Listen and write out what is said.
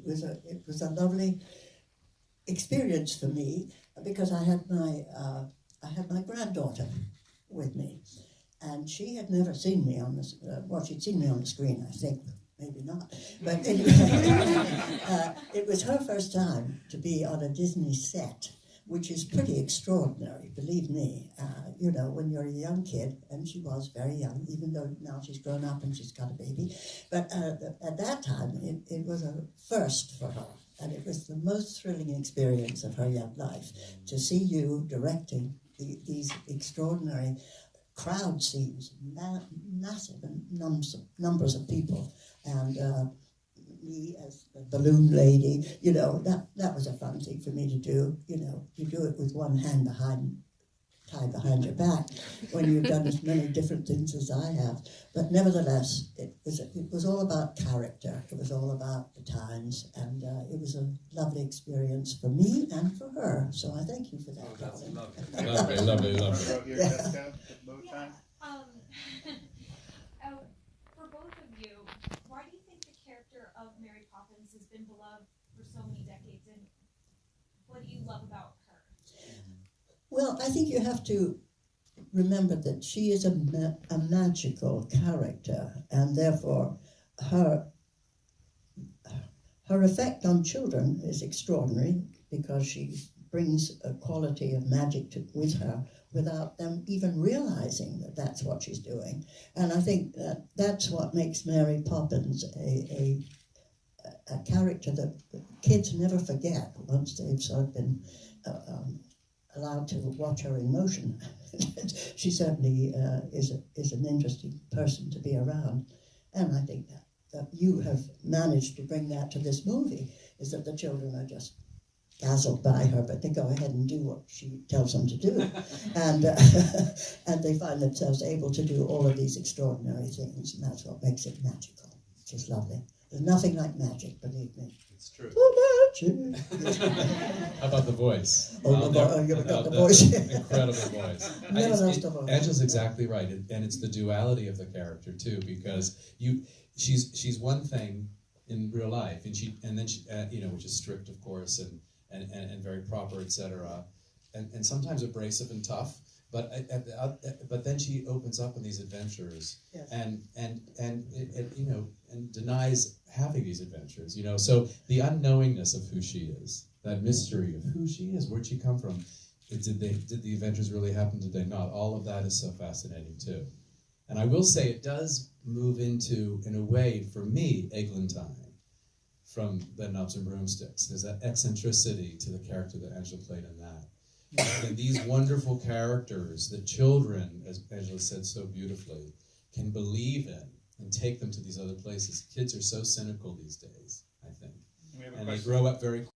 it was a lovely experience for me because I had my granddaughter with me, and she had never seen me on this. Well, she'd seen me on the screen, I think. Maybe not, but anyway, it was her first time to be on a Disney set, which is pretty extraordinary, believe me. You know, when you're a young kid, and she was very young, even though now she's grown up and she's got a baby, but at that time, it was a first for her, and it was the most thrilling experience of her young life, to see you directing these extraordinary crowd scenes, massive numbers of people, and me as the balloon lady, you know, that was a fun thing for me to do. You know, you do it with one hand tied behind your back when you've done as many different things as I have. But nevertheless, it was all about character. It was all about the times, and it was a lovely experience for me and for her. So I thank you for that. Oh, that's Lovely, lovely, lovely. For both of you, why do you think the character of Mary Poppins has been beloved for so many decades, and what do you love about her? Well, I think you have to remember that she is a magical character, and therefore her effect on children is extraordinary, because she brings a quality of magic with her without them even realizing that that's what she's doing. And I think that's what makes Mary Poppins a character that kids never forget once they've sort of been allowed to watch her in motion. She certainly is an interesting person to be around. And I think that you have managed to bring that to this movie, is that the children are just dazzled by her, but they go ahead and do what she tells them to do. And they find themselves able to do all of these extraordinary things, and that's what makes it magical. It's just lovely. There's nothing like magic, believe me. It's true. Oh, magic! How about the voice? You've got the voice. Incredible voice. Never lost a voice. Angela's exactly right, and it's the duality of the character too, because she's one thing in real life, and then she which is strict, of course, and very proper, etc., and sometimes abrasive and tough. But then she opens up in these adventures, yes. and denies having these adventures. You know, so the unknowingness of who she is, that mystery of who she is, where'd she come from? Did the adventures really happen? Did they not? All of that is so fascinating too. And I will say it does move into, in a way, for me, Eglantine from Bedknobs and Broomsticks. There's that eccentricity to the character that Angela played in that. And these wonderful characters that children, as Angela said so beautifully, can believe in and take them to these other places. Kids are so cynical these days, I think. And they grow up very